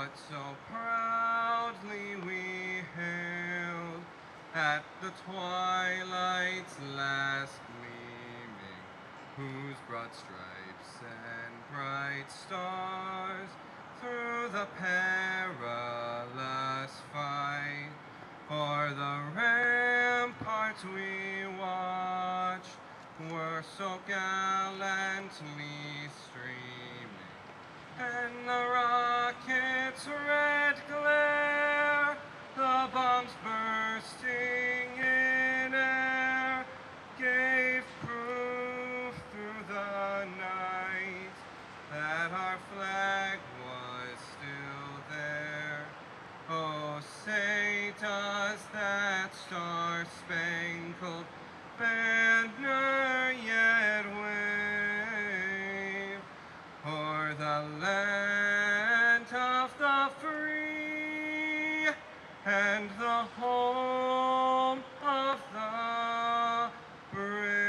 what so proudly we hailed at the twilight's last gleaming, whose broad stripes and bright stars through the perilous fight for the ramparts we watched were so gallantly streaming, and the rocket's red glare, the bombs bursting in air, gave proof through the night that our flag was still there. Oh, say does that star-spangled banner yet wave o'er the land of the free and the home of the brave.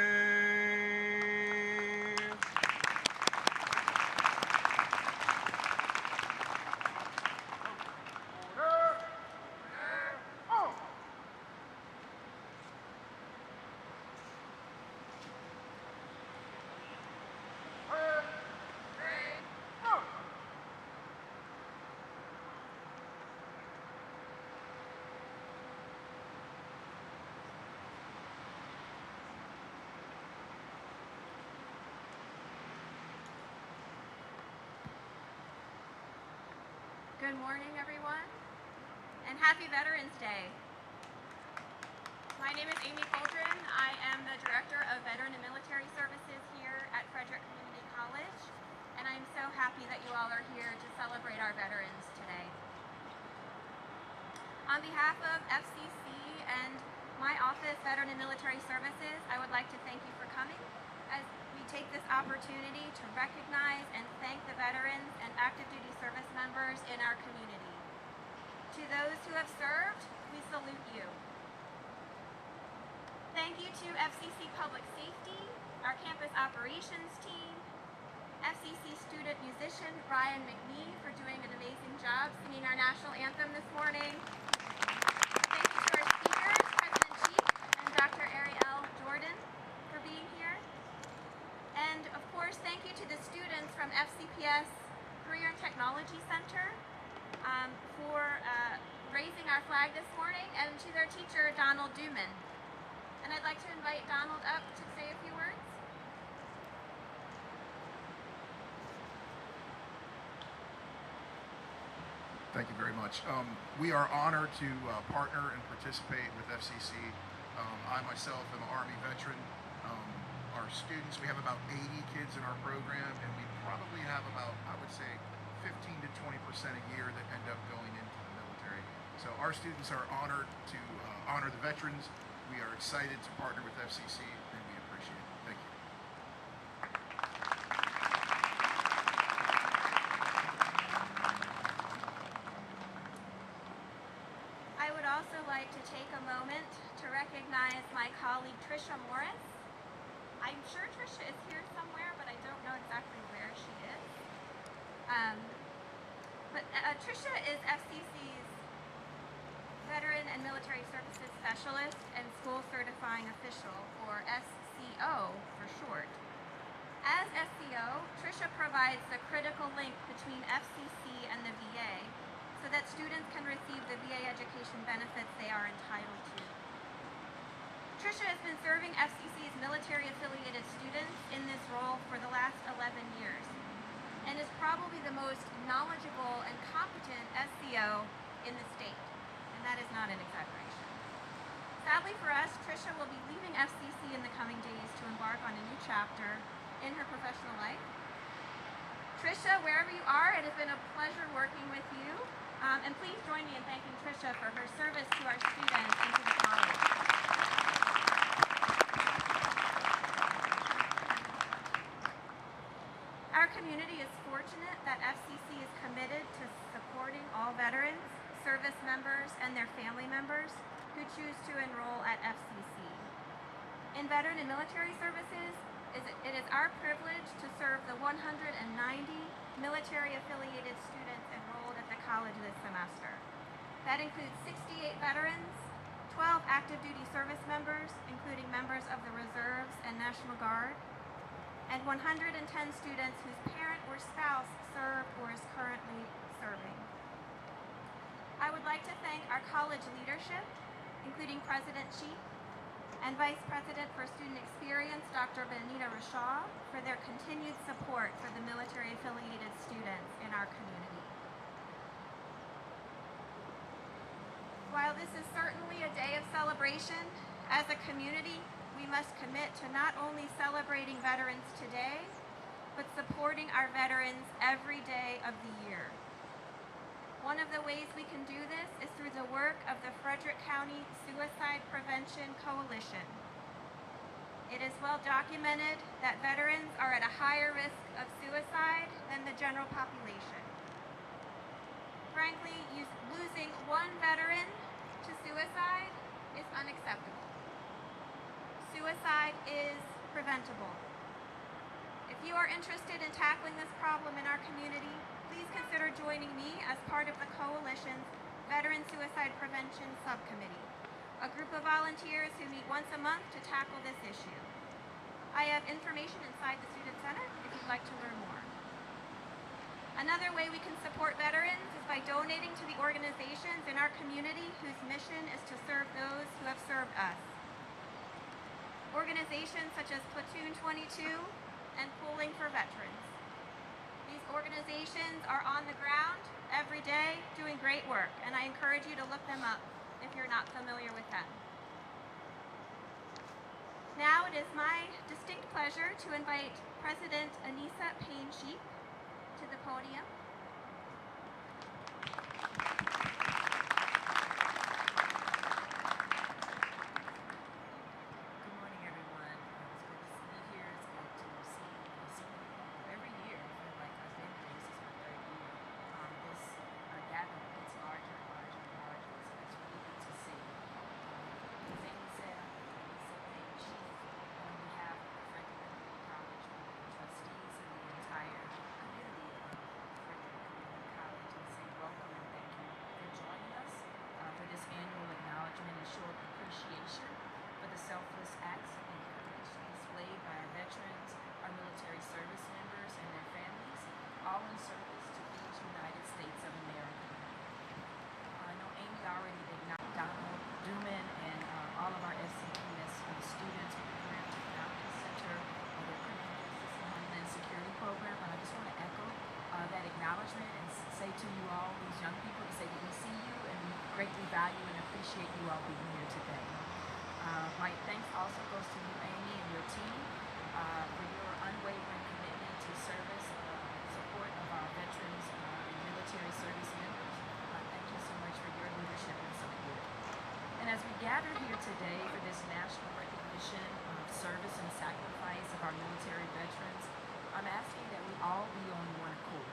Good morning, everyone, and happy Veterans Day. My name is Amy Coldren. I am the Director of Veteran and Military Services here at Frederick Community College, and I'm so happy that you all are here to celebrate our veterans today. On behalf of FCC and my office, Veteran and Military Services, I would like to thank you for coming as we take this opportunity to recognize and thank the veterans and active duty service members in our community. To those who have served, we salute you. Thank you to FCC Public Safety, our campus operations team, FCC student musician Ryan McNee for doing an amazing job singing our national anthem this morning. Thank you to our speakers, President-Chief and Dr. Ariel Jordan for being here. And of course, thank you to the students from FCPS Career and Technology Center for raising our flag this morning, and to their teacher, Donald Duman. And I'd like to invite Donald up to say a few words. Thank you very much. We are honored to partner and participate with FCC. I myself am an Army veteran. Our students, we have about 80 kids in our program, and we probably have about, I would say, 15 to 20% a year that end up going into the military. So our students are honored to honor the veterans. We are excited to partner with FCC, and we appreciate it. Thank you. I would also like to take a moment to recognize my colleague Tricia Morris. I'm sure Tricia is here somewhere, but I don't know exactly where she is. Tricia is FCC's Veteran and Military Services Specialist and School Certifying Official, or SCO for short. As SCO, Tricia provides the critical link between FCC and the VA so that students can receive the VA education benefits they are entitled to. Tricia has been serving FCC's military-affiliated students in this role for the last 11 years and is probably the most knowledgeable and competent SCO in the state, and that is not an exaggeration. Sadly for us, Tricia will be leaving FCC in the coming days to embark on a new chapter in her professional life. Tricia, wherever you are, it has been a pleasure working with you, and please join me in thanking Tricia for her service to our students and to the college. Our community is fortunate that FCC is committed to supporting all veterans, service members, and their family members who choose to enroll at FCC. In Veteran and Military Services, it is our privilege to serve the 190 military-affiliated students enrolled at the college this semester. That includes 68 veterans, 12 active duty service members, including members of the Reserves and National Guard, and 110 students whose parent or spouse served or is currently serving. I would like to thank our college leadership, including President Sheep and Vice President for Student Experience, Dr. Benita Rashaw, for their continued support for the military-affiliated students in our community. While this is certainly a day of celebration, as a community, we must commit to not only celebrating veterans today, but supporting our veterans every day of the year. One of the ways we can do this is through the work of the Frederick County Suicide Prevention Coalition. It is well documented that veterans are at a higher risk of suicide than the general population. Frankly, losing one veteran to suicide is unacceptable. Suicide is preventable. If you are interested in tackling this problem in our community, please consider joining me as part of the Coalition's Veteran Suicide Prevention Subcommittee, a group of volunteers who meet once a month to tackle this issue. I have information inside the Student Center if you'd like to learn more. Another way we can support veterans is by donating to the organizations in our community whose mission is to serve those who have served us. Organizations such as Platoon 22 and Pooling for Veterans. These organizations are on the ground every day doing great work, and I encourage you to look them up if you're not familiar with them. Now it is my distinct pleasure to invite President Anissa Payne-Sheep to the podium. Good morning, everyone. It's good to be here. It's good to see so many people every year. I feel like I've been here. This is my third year. This gathering gets larger and larger and larger, so it's really good to see. As Amy said, I'm Lisa Payne-Sheep on behalf of Frederick Community College Board of Trustees and the entire community of Frederick Community College, and say welcome and thank you for joining us for this annual acknowledgement and show of appreciation for the selfless acts and courage displayed by our veterans, our military service members, and their families, all in service to these United States of America. I know Amy already acknowledged Donald Duman and all of our SCPS students with the Career Technology Center of the Criminal Justice and Homeland Security Program, but I just want to echo that acknowledgement and say to you all, these young people, to say that we see you and we greatly value and appreciate you all being here today. My thanks also goes to you, Amy, and your team for your unwavering commitment to service, support of our veterans and military service members. Thank you so much for your leadership and support. And as we gather here today for this national recognition of service and sacrifice of our military veterans, I'm asking that we all be on one accord,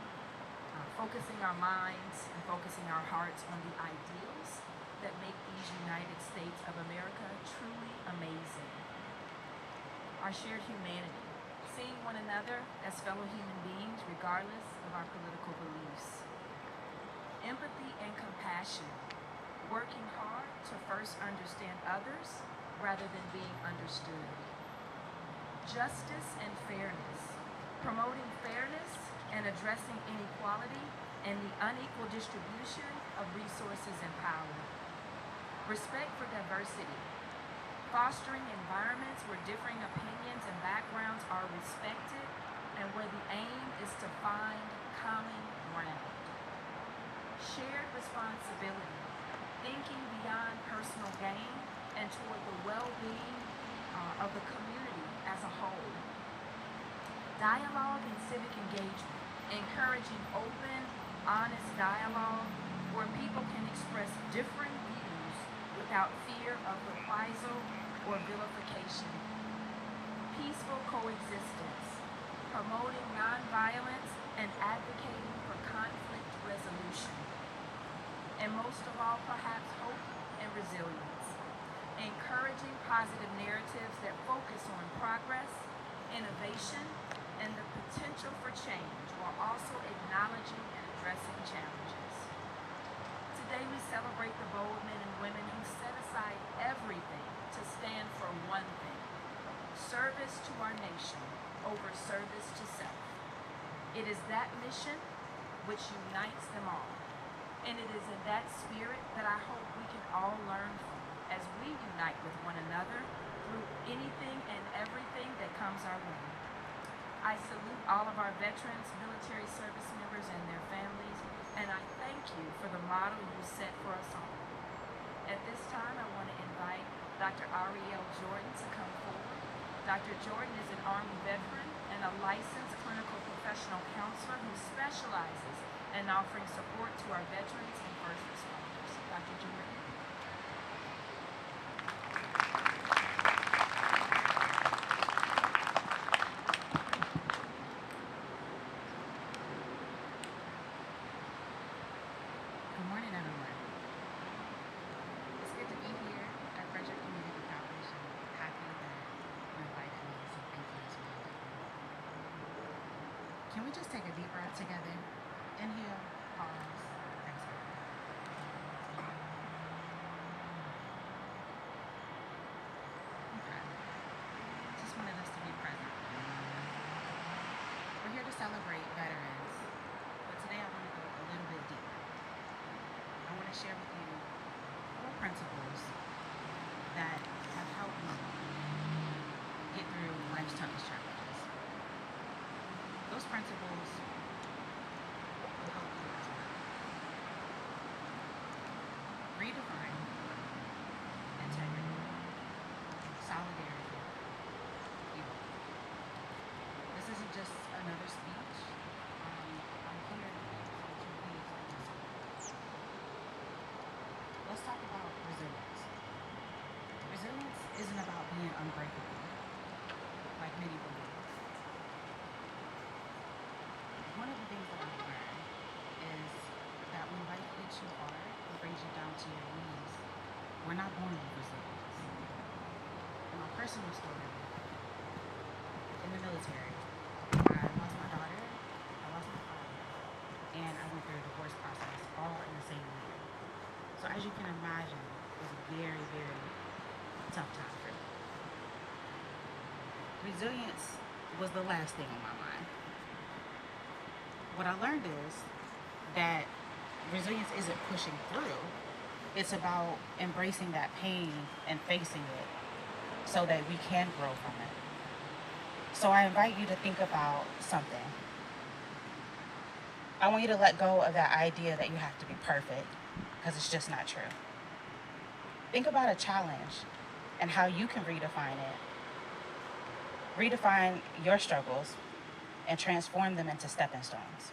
focusing our minds and focusing our hearts on the ideals that make these United States of America truly amazing. Our shared humanity, seeing one another as fellow human beings regardless of our political beliefs. Empathy and compassion, working hard to first understand others rather than being understood. Justice and fairness, promoting fairness and addressing inequality and the unequal distribution of resources and power. Respect for diversity, fostering environments where differing opinions and backgrounds are respected and where the aim is to find common ground. Shared responsibility, thinking beyond personal gain and toward the well-being of the community as a whole. Dialogue and civic engagement, encouraging open, honest dialogue where people can express differing views without fear of reprisal or vilification. Peaceful coexistence, promoting nonviolence and advocating for conflict resolution. And most of all, perhaps, hope and resilience, encouraging positive narratives that focus on progress, innovation, and the potential for change while also acknowledging and addressing challenges. celebrate the bold men and women who set aside everything to stand for one thing: service to our nation over service to self. It is that mission which unites them all. And it is in that spirit that I hope we can all learn from as we unite with one another through anything and everything that comes our way. I salute all of our veterans, military service members, and their families, and I thank you for the model you set for us all. At this time, I want to invite Dr. Ariel Jordan to come forward. Dr. Jordan is an Army veteran and a licensed clinical professional counselor who specializes in offering support to our veterans and first responders. Dr. Jordan. Good morning, everyone. It's good to be here at Frederick Community College. I'm happy that you invited me, so thank you as well. Can we just take a deep breath together? Inhale, pause, exhale. Okay. Just wanted us to be present. We're here to celebrate veterans, but today I want to go a little bit deeper. I want to share with you 4 principles that have helped me get through life's toughest challenges. Those principles will help you as well. Redefine integrity, solidarity, equal. This isn't just another speech. I'm here to please participate. Let's talk about resilience. Resilience isn't about being unbreakable, like many believe. One of the things that I've learned is that when life hits you hard and brings you down to your knees, we're not born with resilience. In my personal story, in the military, I lost my daughter, I lost my father, and I went through a divorce process all in the same year. So as you can imagine, it was a very, very tough time for me. Resilience was the last thing on my mind. What I learned is that resilience isn't pushing through. It's about embracing that pain and facing it so that we can grow from it. So I invite you to think about something. I want you to let go of that idea that you have to be perfect, because it's just not true. Think about a challenge and how you can redefine it. Redefine your struggles and transform them into stepping stones.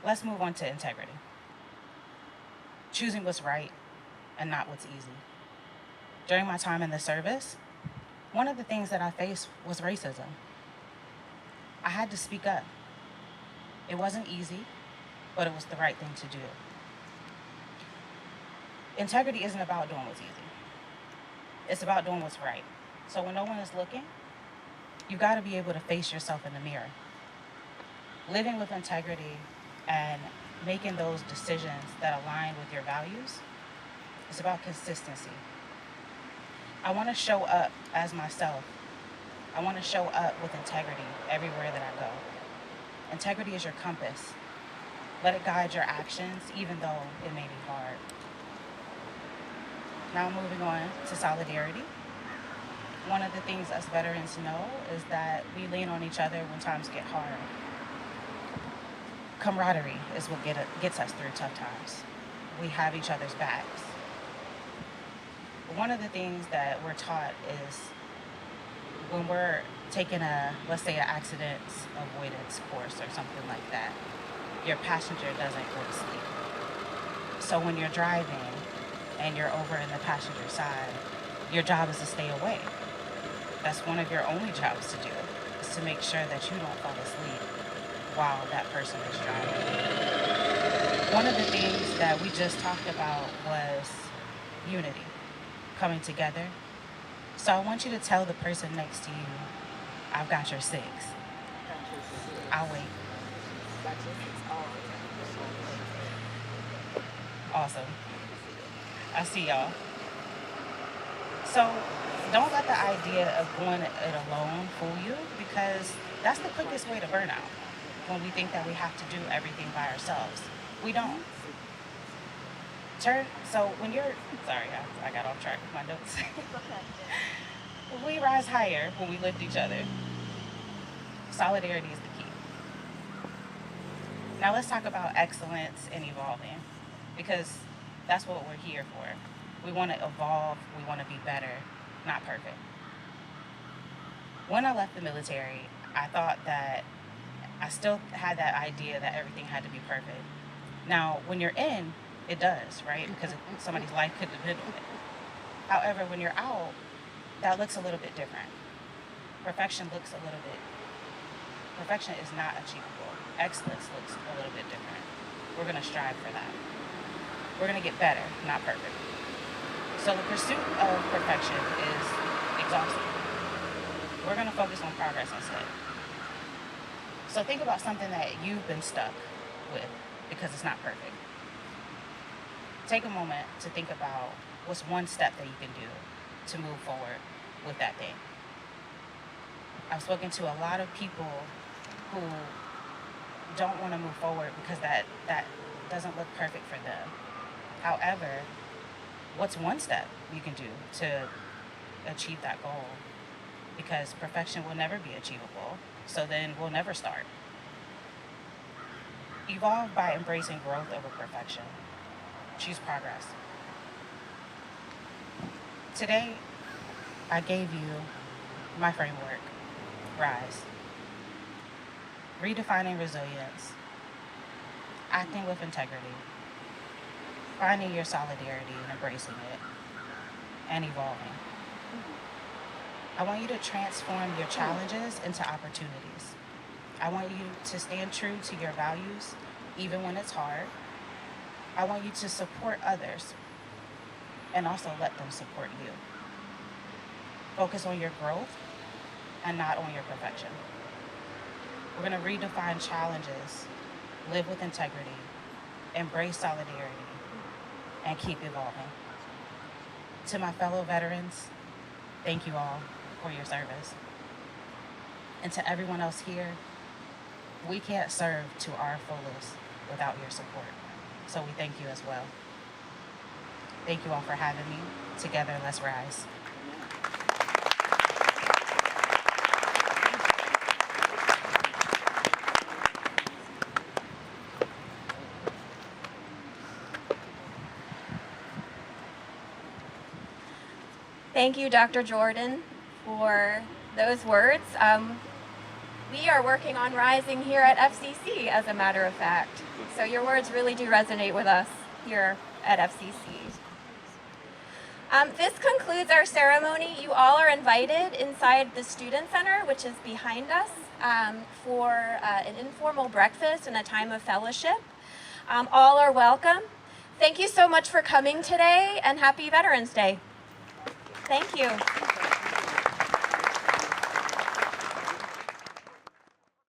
Let's move on to integrity. Choosing what's right and not what's easy. During my time in the service, one of the things that I faced was racism. I had to speak up. It wasn't easy, but it was the right thing to do. Integrity isn't about doing what's easy. It's about doing what's right. So when no one is looking, you got to be able to face yourself in the mirror. Living with integrity and making those decisions that align with your values is about consistency. I want to show up as myself. I want to show up with integrity everywhere that I go. Integrity is your compass. Let it guide your actions, even though it may be hard. Now moving on to solidarity. One of the things us veterans know is that we lean on each other when times get hard. Camaraderie is what gets us through tough times. We have each other's backs. One of the things that we're taught is when we're taking let's say, an accident avoidance course or something like that, your passenger doesn't go to sleep. So when you're driving and you're over in the passenger side, your job is to stay awake. That's one of your only jobs to do, is to make sure that you don't fall asleep while that person is driving. One of the things that we just talked about was unity, coming together. So I want you to tell the person next to you, I've got your 6. I'll wait. Awesome. I see y'all. So don't let the idea of going it alone fool you, because that's the quickest way to burn out. When we think that we have to do everything by ourselves, we don't. So when you're, sorry, I got off track with my notes. We rise higher when we lift each other. Solidarity is the key. Now let's talk about excellence and evolving, because that's what we're here for. We want to evolve, we want to be better, not perfect. When I left the military, I thought that I still had that idea that everything had to be perfect. Now, when you're in, it does, right? Because somebody's life could depend on it. However, when you're out, that looks a little bit different. Perfection is not achievable. Excellence looks a little bit different. We're going to strive for that. We're going to get better, not perfect. So the pursuit of perfection is exhausting. We're going to focus on progress instead. So think about something that you've been stuck with because it's not perfect. Take a moment to think about what's one step that you can do to move forward with that thing. I've spoken to a lot of people who don't want to move forward because that doesn't look perfect for them. However, what's one step you can do to achieve that goal? Because perfection will never be achievable, so then we'll never start. Evolve by embracing growth over perfection. Choose progress. Today, I gave you my framework, RISE. Redefining resilience, acting with integrity, finding your solidarity and embracing it, and evolving. I want you to transform your challenges into opportunities. I want you to stand true to your values, even when it's hard. I want you to support others and also let them support you. Focus on your growth and not on your perfection. We're going to redefine challenges, live with integrity, embrace solidarity, and keep evolving. To my fellow veterans, thank you all for your service. And to everyone else here, we can't serve to our fullest without your support. So we thank you as well. Thank you all for having me. Together, let's rise. Thank you, Dr. Jordan, for those words. We are working on rising here at FCC, as a matter of fact. So your words really do resonate with us here at FCC. This concludes our ceremony. You all are invited inside the Student Center, which is behind us, for an informal breakfast and a time of fellowship. All are welcome. Thank you so much for coming today, and happy Veterans Day. Thank you.